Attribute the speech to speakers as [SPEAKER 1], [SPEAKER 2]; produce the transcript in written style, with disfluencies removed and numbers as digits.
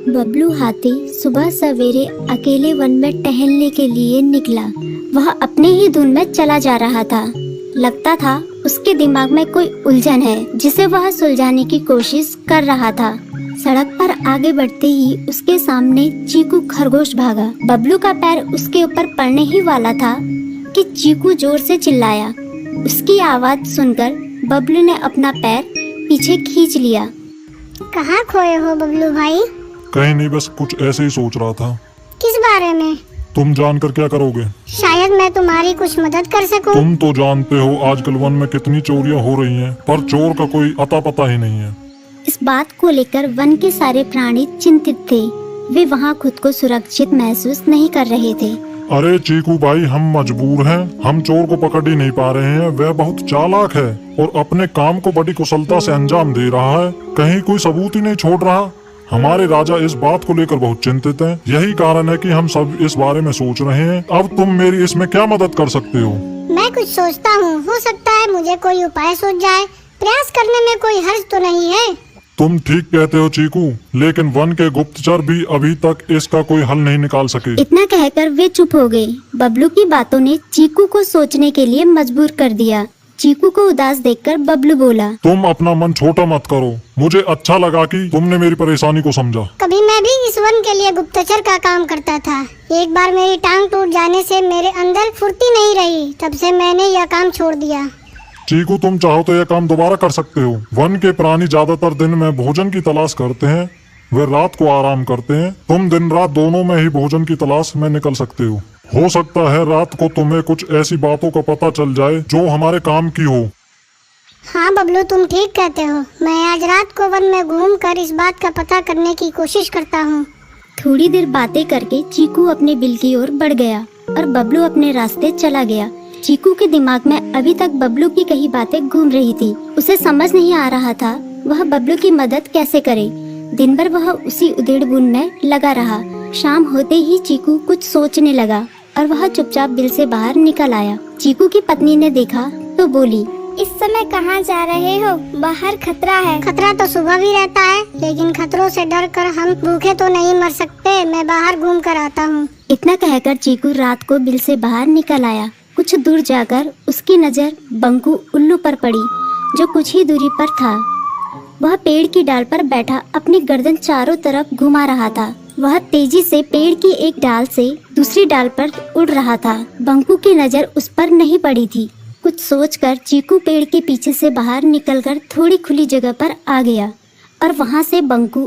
[SPEAKER 1] बबलू हाथी सुबह सवेरे अकेले वन में टहलने के लिए निकला। वह अपने ही धुन में चला जा रहा था। लगता था उसके दिमाग में कोई उलझन है जिसे वह सुलझाने की कोशिश कर रहा था। सड़क पर आगे बढ़ते ही उसके सामने चीकू खरगोश भागा। बबलू का पैर उसके ऊपर पड़ने ही वाला था कि चीकू जोर से चिल्लाया। उसकी आवाज सुनकर बबलू ने अपना पैर पीछे खींच लिया।
[SPEAKER 2] कहाँ खोए हो बबलू भाई?
[SPEAKER 3] कहीं नहीं, बस कुछ ऐसे ही सोच रहा था।
[SPEAKER 2] किस बारे में?
[SPEAKER 3] तुम जानकर क्या करोगे?
[SPEAKER 2] शायद मैं तुम्हारी कुछ मदद कर सकूं।
[SPEAKER 3] तुम तो जानते हो आजकल वन में कितनी चोरियां हो रही हैं, पर चोर का कोई अता पता ही नहीं है।
[SPEAKER 1] इस बात को लेकर वन के सारे प्राणी चिंतित थे। वे वहाँ खुद को सुरक्षित महसूस नहीं कर रहे थे।
[SPEAKER 3] अरे चीकू भाई, हम मजबूर हैं। हम चोर को पकड़ ही नहीं पा रहे हैं। वह बहुत चालाक है और अपने काम को बड़ी कुशलता से अंजाम दे रहा है। कहीं कोई सबूत ही नहीं छोड़ रहा। हमारे राजा इस बात को लेकर बहुत चिंतित हैं। यही कारण है कि हम सब इस बारे में सोच रहे हैं। अब तुम मेरी इसमें क्या मदद कर सकते हो?
[SPEAKER 2] मैं कुछ सोचता हूँ, हो सकता है मुझे कोई उपाय सूझ जाए। प्रयास करने में कोई हर्ज तो नहीं है।
[SPEAKER 3] तुम ठीक कहते हो चीकू, लेकिन वन के गुप्तचर भी अभी तक इसका कोई हल नहीं निकाल सके।
[SPEAKER 1] इतना कहकर वे चुप हो गए। बबलू की बातों ने चीकू को सोचने के लिए मजबूर कर दिया। चीकू को उदास देखकर बबलू बोला,
[SPEAKER 3] तुम अपना मन छोटा मत करो। मुझे अच्छा लगा कि तुमने मेरी परेशानी को समझा।
[SPEAKER 2] कभी मैं भी इस वन के लिए गुप्तचर का काम करता था। एक बार मेरी टांग टूट जाने से मेरे अंदर फुर्ती नहीं रही। तब से मैंने यह काम छोड़ दिया।
[SPEAKER 3] चीकू, तुम चाहो तो यह काम दोबारा कर सकते हो। वन के प्राणी ज्यादातर दिन में भोजन की तलाश करते हैं, वे रात को आराम करते हैं। तुम दिन रात दोनों में ही भोजन की तलाश में निकल सकते हो सकता है रात को तुम्हें कुछ ऐसी बातों का पता चल जाए जो हमारे काम की हो।
[SPEAKER 2] हाँ बबलू, तुम ठीक कहते हो। मैं आज रात को वन में घूमकर इस बात का पता करने की कोशिश करता हूँ।
[SPEAKER 1] थोड़ी देर बातें करके चीकू अपने बिल की ओर बढ़ गया और बबलू अपने रास्ते चला गया। चीकू के दिमाग में अभी तक बबलू की कई बातें घूम रही थी। उसे समझ नहीं आ रहा था वह बबलू की मदद कैसे करे। दिन भर वह उसी उधेड़-बुन में लगा रहा। शाम होते ही चीकू कुछ सोचने लगा और वह चुपचाप बिल से बाहर निकल आया। चीकू की पत्नी ने देखा तो बोली,
[SPEAKER 2] इस समय कहाँ जा रहे हो? बाहर खतरा है। खतरा तो सुबह भी रहता है, लेकिन खतरों से डर कर हम भूखे तो नहीं मर सकते। मैं बाहर घूम कर आता हूँ।
[SPEAKER 1] इतना कहकर चीकू रात को बिल से बाहर निकल आया। कुछ दूर जाकर उसकी नजर बंकू उल्लू पर पड़ी, जो कुछ ही दूरी पर था। वह पेड़ की डाल पर बैठा अपनी गर्दन चारों तरफ घुमा रहा था। वह तेजी से पेड़ की एक डाल से दूसरी डाल पर उड़ रहा था। बंकू की नजर उस पर नहीं पड़ी थी। कुछ सोचकर चीकू पेड़ के पीछे से बाहर निकलकर थोड़ी खुली जगह पर आ गया और वहां से बंकू